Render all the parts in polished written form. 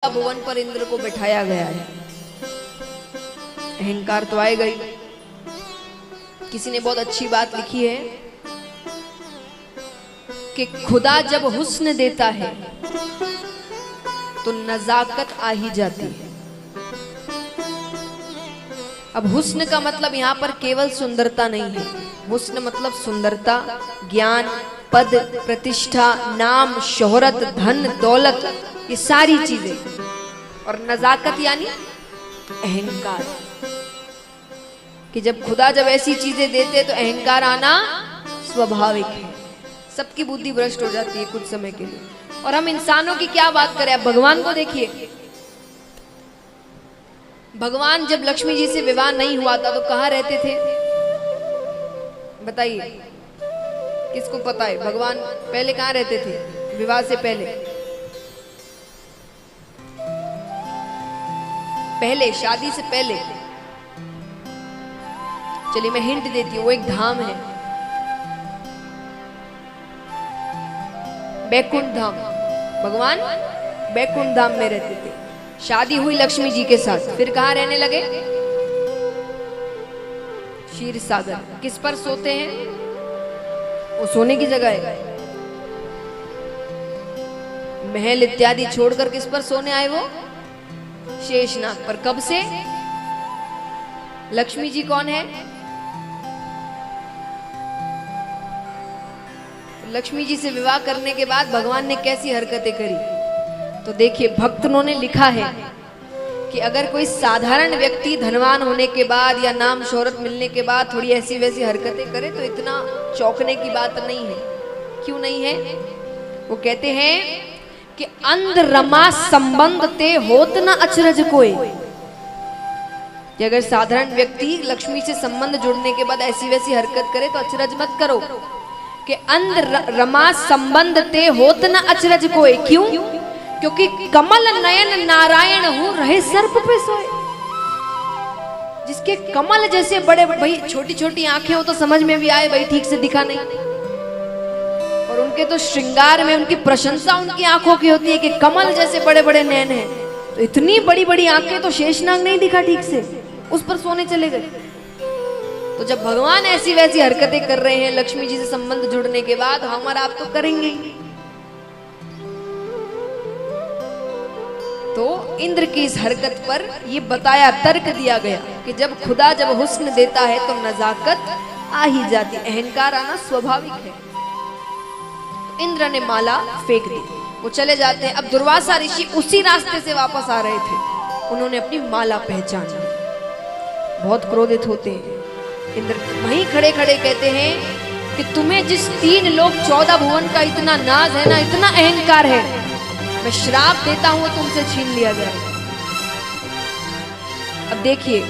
भुवन पर इंद्र को बिठाया गया है। अहंकार तो आएगा ही। किसी ने बहुत अच्छी बात लिखी है कि खुदा जब हुस्न देता है तो नजाकत आ ही जाती है। अब हुस्न का मतलब यहाँ पर केवल सुंदरता नहीं है। हुस्न मतलब सुंदरता, ज्ञान, पद, प्रतिष्ठा, नाम, शोहरत, धन, दौलत, ये सारी चीजें। और नजाकत यानी अहंकार, कि जब खुदा जब ऐसी चीजें देते तो अहंकार आना स्वाभाविक है। सबकी बुद्धि भ्रष्ट हो जाती है कुछ समय के लिए। और हम इंसानों की क्या बात करें, अब भगवान को देखिए। भगवान जब लक्ष्मी जी से विवाह नहीं हुआ था तो कहाँ रहते थे बताइए, किसको पता है? भगवान पहले कहाँ रहते थे विवाह से पहले? शादी से पहले, चलिए मैं हिंट देती हूँ, वो एक धाम है, बैकुंठ धाम। भगवान बैकुंठ धाम में रहते थे। शादी हुई लक्ष्मी जी के साथ, फिर कहाँ रहने लगे? क्षीर सागर। किस पर सोते हैं? वो सोने की जगह है। महल इत्यादि छोड़कर किस पर सोने आए वो? शेषनाग पर। कब से? लक्ष्मी जी कौन है? लक्ष्मी जी से विवाह करने के बाद भगवान ने कैसी हरकतें करी? तो देखिए, भक्तों ने लिखा है कि अगर कोई साधारण व्यक्ति धनवान होने के बाद या नाम शोहरत मिलने के बाद थोड़ी ऐसी वैसी हरकतें करे तो इतना चौंकने की बात नहीं है। क्यों नहीं है? वो कहते हैं कि अंध रमा संबंध ते होत न अचरज कोई। कि अगर साधारण व्यक्ति लक्ष्मी से संबंध जुड़ने के बाद ऐसी वैसी हरकत करे तो अचरज मत करो। कि अंध रमा संबंध ते होत न अचरज कोई। क्यों? क्योंकि कमल नयन नारायण हूं रहे सर्प पे सोए। जिसके कमल जैसे बड़े, भाई छोटी छोटी आंखें हो तो समझ में भी आए भाई ठीक से दिखा नहीं, और उनके तो श्रृंगार में उनकी प्रशंसा उनकी आंखों की होती है कि कमल जैसे बड़े बड़े नैन हैं, तो इतनी बड़ी बड़ी आंखें तो शेषनाग नहीं दिखा ठीक से, उस पर सोने चले गए। तो जब भगवान ऐसी वैसी हरकतें कर रहे हैं लक्ष्मी जी से संबंध जुड़ने के बाद, हम और आप तो करेंगे। तो इंद्र की इस हरकत पर ये बताया, तर्क दिया गया कि जब खुदा जब हुस्न देता है तो नजाकत आ ही जाती, अहंकार आना स्वाभाविक है। तो इंद्र ने माला फेंक दी, वो चले जाते हैं। अब दुर्वासा ऋषि उसी रास्ते से वापस आ रहे थे, उन्होंने अपनी माला पहचान ली। बहुत क्रोधित होते हैं इंद्र, वहीं खड़े खड़े कहते हैं कि तुम्हें जिस 3 लोक 14 भुवन का इतना नाज है ना, इतना अहंकार है, मैं श्राप देता हूं तुमसे छीन लिया जाए। अब देखिए,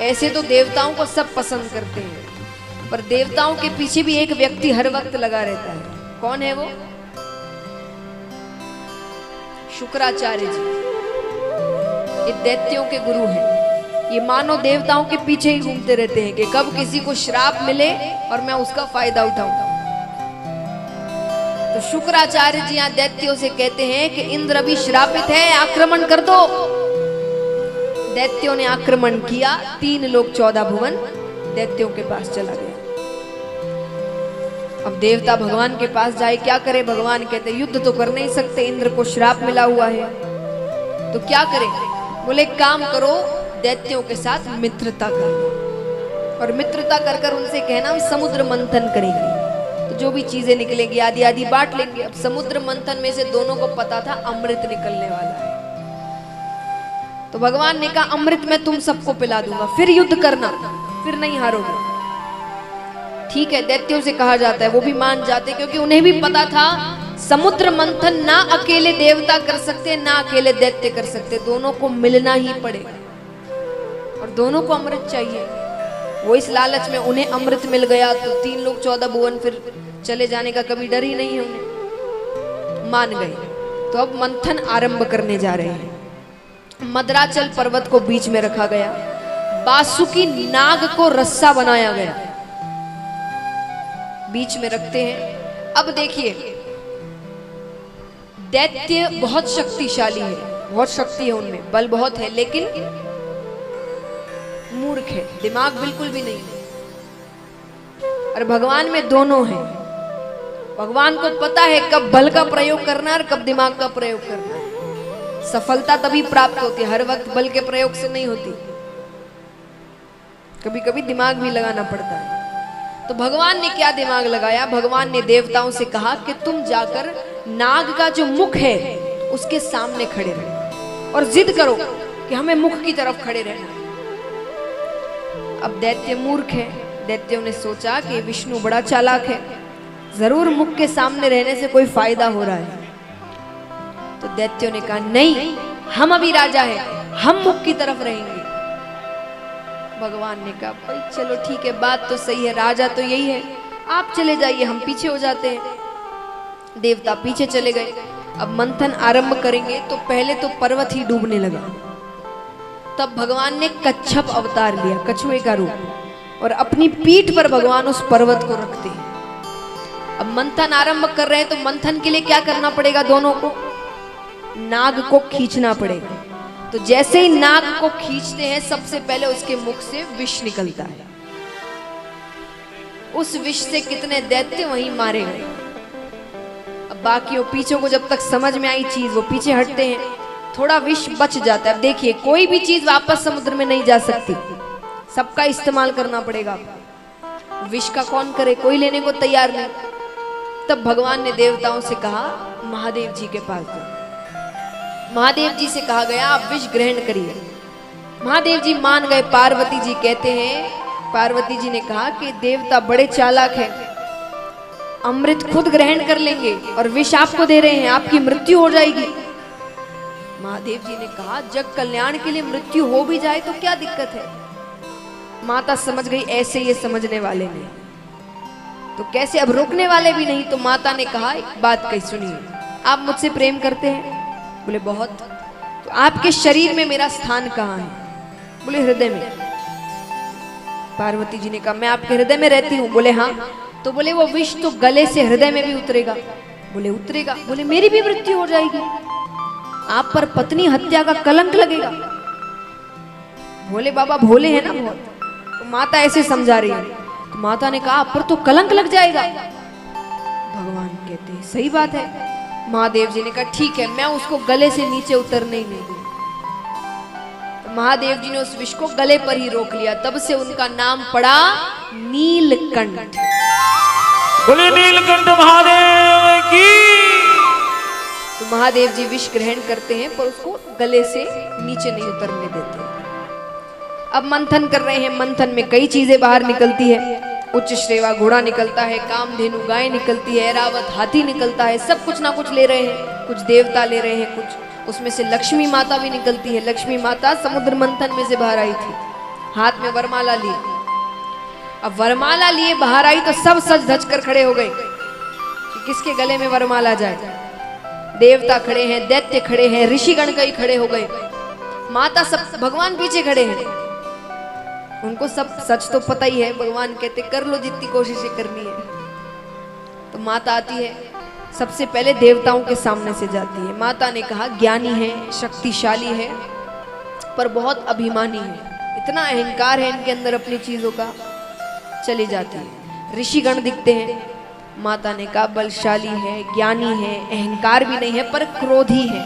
ऐसे तो देवताओं को सब पसंद करते हैं, पर देवताओं के पीछे भी एक व्यक्ति हर वक्त लगा रहता है। कौन है वो? शुक्राचार्य जी। ये दैत्यों के गुरु हैं। ये मानव देवताओं के पीछे ही घूमते रहते हैं कि कब किसी को श्राप मिले और मैं उसका फायदा उठाऊं। तो शुक्राचार्य जी यहाँ दैत्यों से कहते हैं कि इंद्र अभी श्रापित है, आक्रमण कर दो। दैत्यों ने आक्रमण किया, 3 लोक 14 भुवन दैत्यों के पास चला गया। अब देवता भगवान के पास जाए, क्या करे? भगवान कहते युद्ध तो कर नहीं सकते, इंद्र को श्राप मिला हुआ है, तो क्या करें? बोले काम करो, दैत्यों के साथ मित्रता कर, और मित्रता कर कर उनसे कहना हम समुद्र मंथन करेंगे, तो जो भी चीजें निकलेंगी आदि आदि बांट लेंगे। अब समुद्र मंथन में से दोनों को पता था अमृत निकलने वाला है, तो भगवान ने कहा अमृत मैं तुम सबको पिला दूंगा, फिर युद्ध करना, फिर नहीं हारोगे। ठीक है, दैत्यों से कहा जाता है, वो भी मान जाते, क्योंकि उन्हें भी पता था समुद्र मंथन ना अकेले देवता कर सकते ना अकेले दैत्य कर सकते, दोनों को मिलना ही पड़ेगा, और दोनों को अमृत चाहिए। वो इस लालच में, उन्हें अमृत मिल गया तो 3 लोक 14 भुवन फिर चले जाने का कभी डर ही नहीं है उन्हें, मान गए। तो अब मंथन आरंभ करने जा रहे हैं। मद्राचल पर्वत को बीच में रखा गया, बासुकी नाग को रस्सा बनाया गया, बीच में रखते हैं। अब देखिए, दैत्य बहुत शक्तिशाली है, बहुत शक्ति है उनमें, बल बहुत है, लेकिन मूर्ख है, दिमाग बिल्कुल भी नहीं है। और भगवान में दोनों है। भगवान को पता है कब बल का प्रयोग करना है और कब दिमाग का प्रयोग करना है। सफलता तभी प्राप्त होती है, हर वक्त बल के प्रयोग से नहीं होती, कभी कभी दिमाग भी लगाना पड़ता है। तो भगवान ने क्या दिमाग लगाया? भगवान ने देवताओं से कहा कि तुम जाकर नाग का जो मुख है उसके सामने खड़े रहो और जिद करो कि हमें मुख की तरफ खड़े रहना है। अब दैत्य मूर्ख है। दैत्यों ने सोचा कि विष्णु बड़ा चालाक है, जरूर मुख के सामने रहने से कोई फायदा हो रहा है। तो दैत्यों ने कहा नहीं, हम अभी राजा हैं, हम मुख की तरफ रहेंगे। भगवान ने कहा भाई चलो ठीक है, बात तो सही है, राजा तो यही है, आप चले जाइए, हम पीछे हो जाते हैं। देवता पीछे चले गए। अब मंथन आरंभ करेंगे तो पहले तो पर्वत ही डूबने लगा। तब भगवान ने कच्छप अवतार लिया, कछुए का रूप, और अपनी पीठ पर भगवान उस पर्वत को रखते हैं। अब मंथन आरंभ कर रहे हैं तो मंथन के लिए क्या करना पड़ेगा? दोनों को नाग को खींचना पड़ेगा। तो जैसे ही नाग को खींचते हैं सबसे पहले उसके मुख से विष निकलता है। उस विष से कितने दैत्य वहीं मारे गए। अब बाकियों पीछे को जब तक समझ में आई चीज वो पीछे हटते हैं, थोड़ा विष बच जाता है। अब देखिए कोई भी चीज वापस समुद्र में नहीं जा सकती, सबका इस्तेमाल करना पड़ेगा। विष का कौन करे, कोई लेने को तैयार नहीं। तब भगवान ने देवताओं से कहा महादेव जी के पास जाओ। महादेव जी से कहा गया आप विष ग्रहण करिए। महादेव जी मान गए। पार्वती जी कहते हैं, पार्वती जी ने कहा कि देवता बड़े चालाक हैं, अमृत खुद ग्रहण कर लेंगे और विष आपको दे रहे हैं, आपकी मृत्यु हो जाएगी। महादेव जी ने कहा जग कल्याण के लिए मृत्यु हो भी जाए तो क्या दिक्कत है। माता समझ गई ऐसे ये समझने वाले नहीं तो कैसे, अब रोकने वाले भी नहीं। तो माता ने कहा एक बात कही सुनिए, आप मुझसे प्रेम करते हैं? बोले बहुत। तो आपके शरीर में मेरा स्थान कहाँ है? बोले हृदय में। पार्वती जी ने कहा मैं आपके हृदय में रहती हूँ? बोले हाँ। तो बोले वो विष तो गले से हृदय में भी उतरेगा? बोले उतरेगा। बोले मेरी भी मृत्यु हो जाएगी, आप पर पत्नी हत्या का कलंक लगेगा। भोले बाबा भोले हैं ना बहुत। तो माता ऐसे समझा रही है। तो माता ने कहा आप पर तो कलंक लग जाएगा। भगवान कहते हैं सही बात है। महादेव जी ने कहा ठीक है, मैं उसको गले से नीचे उतरने ही नहीं दूंगा। तो महादेव जी ने उस विष को गले पर ही रोक लिया। तब से उनका नाम पड़ा नीलकंठ। बोले नीलकंठ महादेव की। तो महादेव जी विष ग्रहण करते हैं पर उसको गले से नीचे नहीं उतरने देते। अब मंथन कर रहे हैं। मंथन में कई चीजें बाहर निकलती है। उच्च श्रेवा घोड़ा निकलता है, कामधेनु गाय निकलती है, ऐरावत हाथी निकलता है। सब कुछ ना कुछ ले रहे हैं, कुछ देवता ले रहे हैं, कुछ उसमें से लक्ष्मी माता भी निकलती है। लक्ष्मी माता समुद्र मंथन में से बाहर आई थी, हाथ में वरमाला ली। अब वरमाला लिए बाहर आई तो सब सज धज कर खड़े हो गए कि किसके गले में वरमाला जाए। देवता खड़े हैं, दैत्य खड़े हैं, ऋषिगण कई खड़े हो गए, माता सब, भगवान पीछे खड़े हैं। उनको सब सच तो पता ही है। भगवान कहते कर लो जितनी कोशिशें करनी है। तो माता आती है, सबसे पहले देवताओं के सामने से जाती है। माता ने कहा ज्ञानी है, शक्तिशाली है, पर बहुत अभिमानी है, इतना अहंकार है इनके अंदर अपनी चीजों का। चली जाती है। ऋषिगण दिखते हैं। माता ने कहा बलशाली है, ज्ञानी है, अहंकार भी नहीं है, पर क्रोधी है,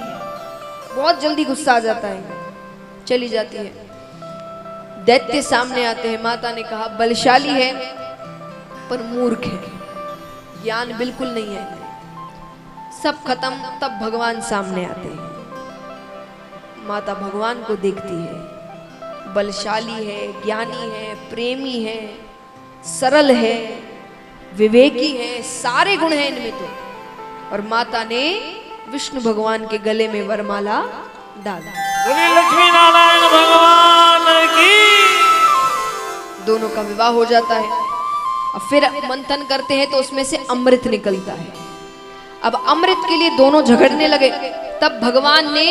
बहुत जल्दी गुस्सा आ जाता है। चली जाती है। दैत्य सामने आते हैं। माता ने कहा बलशाली है पर मूर्ख है, ज्ञान बिल्कुल नहीं है। सब खत्म। तब भगवान सामने आते हैं। माता भगवान को देखती है, बलशाली है, ज्ञानी है, प्रेमी है, सरल है, विवेकी है, सारे गुण हैं इनमें तो। और माता ने विष्णु भगवान के गले में वरमाला डाला। लक्ष्मी नारायण भगवान की। दोनों का विवाह हो जाता है। अब फिर मंथन करते हैं तो उसमें से अमृत निकलता है। अब अमृत के लिए दोनों झगड़ने लगे। तब भगवान ने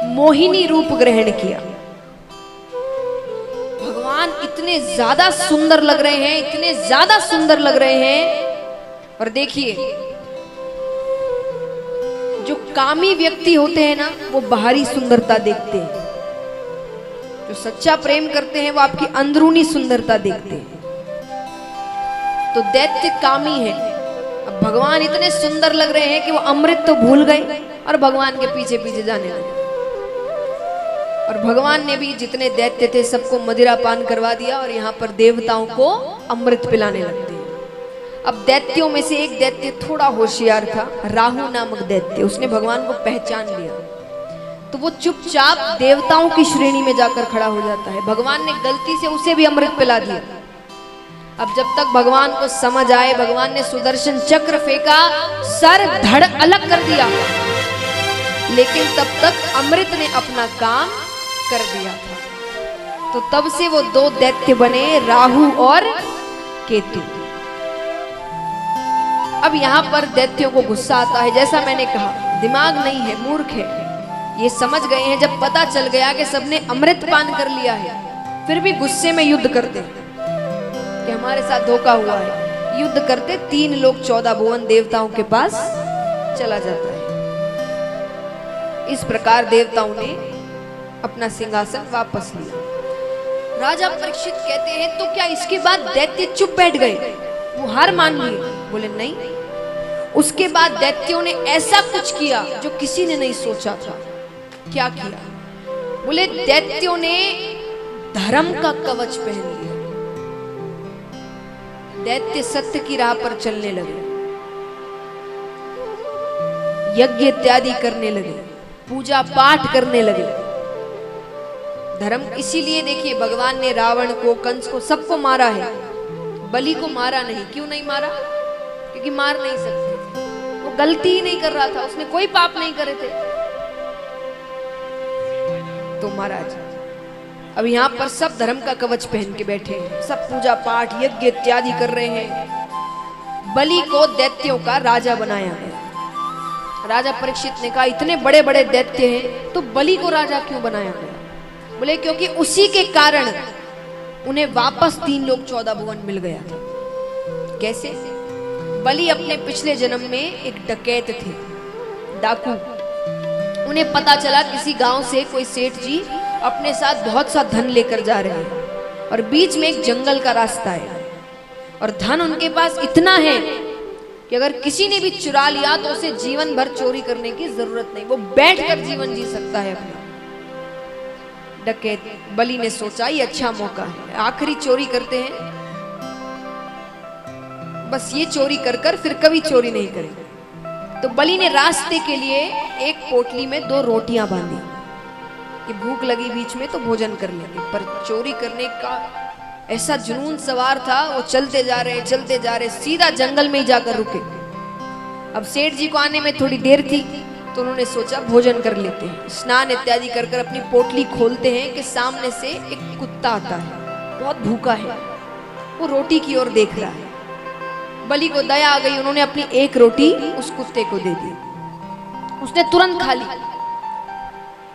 मोहिनी रूप ग्रहण किया। भगवान इतने ज्यादा सुंदर लग रहे हैं, इतने ज्यादा सुंदर लग रहे हैं। और देखिए जो कामी व्यक्ति होते हैं ना, वो बाहरी सुंदरता देखते हैं। जो सच्चा प्रेम करते हैं वो आपकी अंदरूनी सुंदरता देखते हैं। तो दैत्य कामी है। अब भगवान इतने सुंदर लग रहे हैं कि वो अमृत तो भूल गए और भगवान के पीछे पीछे जाने लगे। और भगवान ने भी जितने दैत्य थे सबको मदिरा पान करवा दिया और यहाँ पर देवताओं को अमृत पिलाने लगते हैं। अब दैत्यों में से एक दैत्य थोड़ा होशियार था, राहु नामक दैत्य। उसने भगवान को पहचान लिया तो वो चुपचाप देवताओं की श्रेणी में जाकर खड़ा हो जाता है। भगवान ने गलती से उसे भी अमृत पिला दिया। अब जब तक भगवान को समझ आए, भगवान ने सुदर्शन चक्र फेंका, सर धड़ अलग कर दिया, लेकिन तब तक अमृत ने अपना काम कर दिया था। तो तब से वो दो दैत्य बने, राहु और केतु। अब यहां पर दैत्यों को गुस्सा आता है। जैसा मैंने कहा, दिमाग नहीं है, मूर्ख है। ये समझ गए हैं, जब पता चल गया कि सबने अमृत पान कर लिया है, फिर भी गुस्से में युद्ध करते कि हमारे साथ धोखा हुआ है। युद्ध करते 3 लोग 14 भुवन देवताओं के पास चला जाता है। इस प्रकार देवताओं ने अपना सिंहासन वापस लिया। राजा परीक्षित कहते हैं, तो क्या इसके बाद दैत्य चुप बैठ गए? वो हार मान लिए? बोले नहीं। उसके बाद दैत्यों ने ऐसा कुछ किया जो किसी ने नहीं सोचा था। क्या किया? बोले दैत्यों ने धर्म का कवच पहन लिया। दैत्य सत्य की राह पर चलने लगे, यज्ञ इत्यादि करने लगे, पूजा पाठ करने लगे। धर्म इसीलिए देखिए भगवान ने रावण को, कंस को, सबको मारा है, बलि को मारा नहीं। क्यों नहीं मारा? क्योंकि मार नहीं सकते थे। वो गलती ही नहीं कर रहा था, उसने कोई पाप नहीं करे थे। तो महाराज अब यहाँ पर सब धर्म का कवच पहन के बैठे हैं, सब पूजा पाठ यज्ञ इत्यादि कर रहे हैं। बलि को दैत्यों का राजा बनाया गया। राजा परीक्षित ने कहा, इतने बड़े बड़े दैत्य हैं तो बलि को राजा क्यों बनाया गया? बोले क्योंकि उसी के कारण उन्हें वापस 3 लोग 14 भुवन मिल गया था। कैसे? बलि अपने पिछले जन्म में एक डकैत थे, डाकू। उन्हें पता चला किसी गांव से कोई सेठ जी अपने साथ बहुत सा धन लेकर जा रहे हैं और बीच में एक जंगल का रास्ता है और धन उनके पास इतना है कि अगर किसी ने भी चुरा लिया तो उसे जीवन भर चोरी करने की जरूरत नहीं, वो बैठकर जीवन जी सकता है अपना। डकैत बलि ने सोचा ये अच्छा मौका है, आखिरी चोरी करते हैं, बस ये चोरी कर कर फिर कभी चोरी नहीं करेंगे। तो बलि ने रास्ते के लिए एक पोटली में 2 रोटियां बांधी कि भूख लगी बीच में तो भोजन कर लेंगे। पर चोरी करने का ऐसा जुनून सवार था, वो चलते जा रहे, सीधा जंगल में ही जाकर रुके। अब सेठ जी को आने में थोड़ी देर थी तो उन्होंने सोचा भोजन कर लेते हैं। स्नान इत्यादि कर कर अपनी पोटली खोलते हैं कि सामने से एक कुत्ता आता है, बहुत भूखा है, वो रोटी की ओर देख रहा है। बलि को दया आ गई, उन्होंने अपनी एक रोटी उस कुत्ते को दे दी, उसने तुरंत खा ली।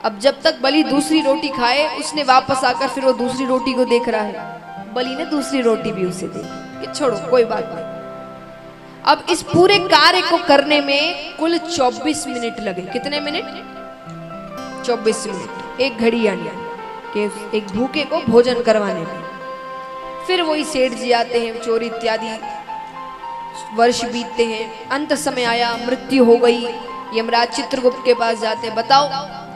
अब जब तक बलि दूसरी रोटी खाए, उसने वापस आकर फिर वो दूसरी रोटी को देख रहा है। बलि ने दूसरी रोटी भी उसे दे दी कि छोड़ो कोई बात नहीं। अब इस पूरे कार्य को करने में कुल 24 मिनट लगे। कितने मिनट? 24 मिनट, एक घड़ी यानी कि एक भूखे को भोजन करवाने में। फिर वही सेठ जी आते हैं, चोरी इत्यादि, वर्ष बीतते हैं, अंत समय आया, मृत्यु हो गई। यमराज चित्रगुप्त के पास जाते हैं, बताओ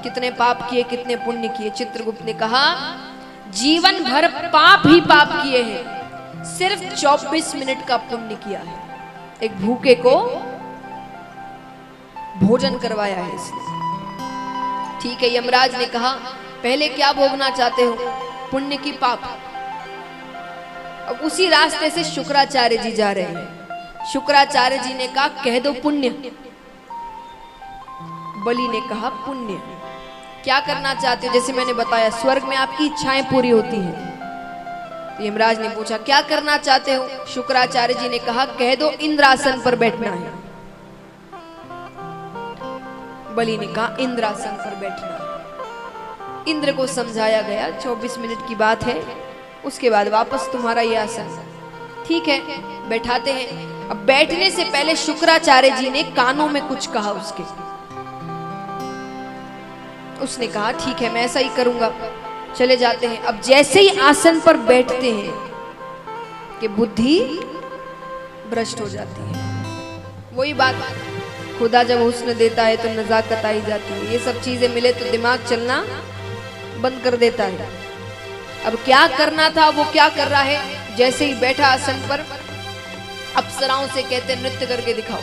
कितने पाप किए, कितने पुण्य किए? चित्रगुप्त ने कहा जीवन भर पाप ही पाप किए हैं, सिर्फ 24 मिनट का पुण्य किया है। एक भूखे को भोजन करवाया है इसने। ठीक है, यमराज ने कहा पहले क्या भोगना चाहते हो, पुण्य की पाप? अब उसी रास्ते से शुक्राचार्य जी जा रहे हैं। शुक्राचार्य जी ने कहा कह दो पुण्य। बलि ने कहा पुण्य। क्या करना चाहते हो? जैसे मैंने बताया स्वर्ग में आपकी इच्छाएं पूरी होती हैं। तो यमराज ने पूछा क्या करना चाहते हो? शुक्राचार्य जी ने कहा कह दो इंद्रासन पर बैठना है। बलि ने कहा इंद्रासन पर बैठना है। इंद्र को समझाया गया 24 मिनट की बात है, उसके बाद वापस तुम्हारा ये आसन। ठीक है, बैठाते हैं। अब बैठने से पहले शुक्राचार्य जी ने कानों में कुछ कहा उसके। उसने कहा ठीक है, मैं ऐसा ही करूंगा। चले जाते हैं। अब जैसे ही आसन पर बैठते हैं कि बुद्धि भ्रष्ट हो जाती है। वही बात, खुदा जब हुस्न देता है तो नजाकत आई जाती है। ये सब चीजें मिले तो दिमाग चलना बंद कर देता है। अब क्या करना था वो क्या कर रहा है। जैसे ही बैठा आसन पर, अप्सराओं से कहते नृत्य करके दिखाओ,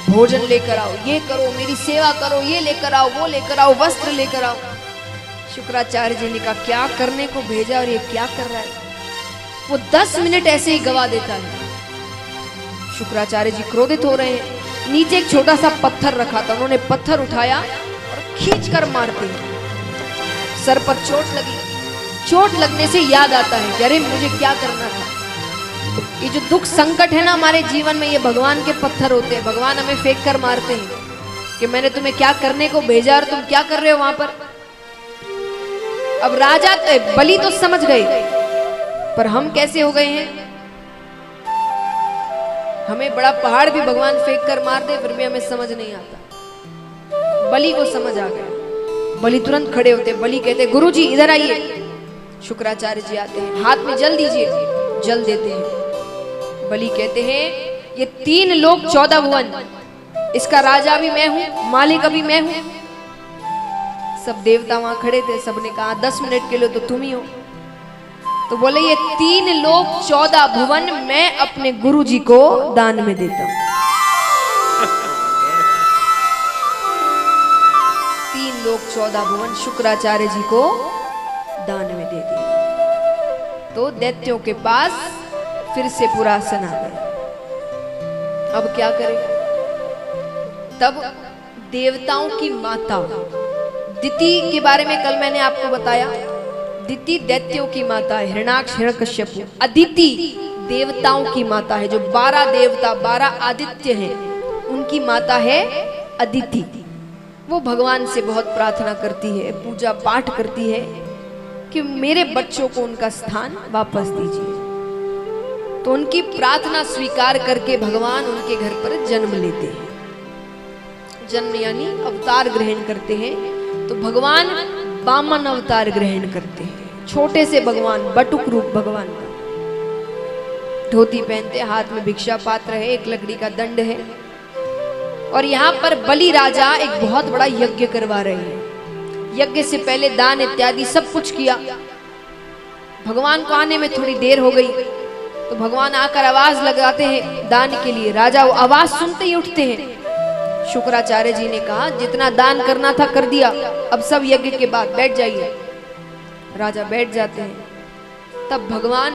भोजन लेकर आओ, ये करो, मेरी सेवा करो, ये लेकर आओ, वो लेकर आओ, वस्त्र लेकर आओ। शुक्राचार्य जी ने कहा क्या करने को भेजा और ये क्या कर रहा है। वो 10 मिनट ऐसे ही गवा देता है। शुक्राचार्य जी क्रोधित हो रहे हैं। नीचे एक छोटा सा पत्थर रखा था, उन्होंने पत्थर उठाया और खींचकर मारते हैं। सर पर चोट लगी। चोट लगने से याद आता है कि अरे मुझे क्या करना था। ये जो दुख संकट है ना हमारे जीवन में, ये भगवान के पत्थर होते हैं। भगवान हमें फेंक कर मारते हैं कि मैंने तुम्हें क्या करने को भेजा और तुम क्या कर रहे हो वहां पर। अब राजा बलि तो समझ गए, पर हम कैसे हो गए हैं। हमें बड़ा पहाड़ भी भगवान फेंक कर मार दे फिर भी हमें समझ नहीं आता। बलि को समझ आ गया। बलि तुरंत खड़े होते। बलि कहते गुरुजी इधर आइए। शुक्राचार्य जी आते हैं, हाथ में जल दीजिए। जल देते हैं। बलि कहते हैं ये 3 लोक 14 भुवन, इसका राजा भी मैं हूं, मालिक अभी मैं हूं। सब देवता वहां खड़े थे। सबने कहा 10 मिनट के लिए तो तुम ही हो। तो बोले ये 3 लोक 14 भुवन मैं अपने गुरु जी को दान में देता हूं। 3 लोक 14 भुवन शुक्राचार्य जी को दान में दे दिया। तो दैत्यों के पास फिर से पुरासन आ गया। अब क्या करें। तब देवताओं की माता दिति के बारे में कल मैंने आपको बताया। दिति दैत्यों की माता है, हिरणाक्ष हिरण्यकश्यपु। अदिति देवताओं की माता है, जो 12 देवता 12 आदित्य हैं उनकी माता है अदिति। वो भगवान से बहुत प्रार्थना करती है, पूजा पाठ करती है कि मेरे बच्चों को उनका स्थान वापस दीजिए। तो उनकी प्रार्थना स्वीकार करके भगवान उनके घर पर जन्म लेते हैं। जन्म यानी अवतार ग्रहण करते हैं। तो भगवान वामन अवतार ग्रहण करते हैं। छोटे से भगवान, बटुक रूप भगवान का। धोती पहनते, हाथ में भिक्षा पात्र है, एक लकड़ी का दंड है। और यहाँ पर बलि राजा एक बहुत बड़ा यज्ञ करवा रहे हैं। यज्ञ से पहले दान इत्यादि सब कुछ किया। भगवान को आने में थोड़ी देर हो गई तो भगवान आकर आवाज लगाते हैं दान के लिए। राजा वो आवाज सुनते ही उठते हैं। शुक्राचार्य जी ने कहा जितना दान करना था कर दिया, अब सब यज्ञ के बाद बैठ जाइए। राजा बैठ जाते हैं। तब भगवान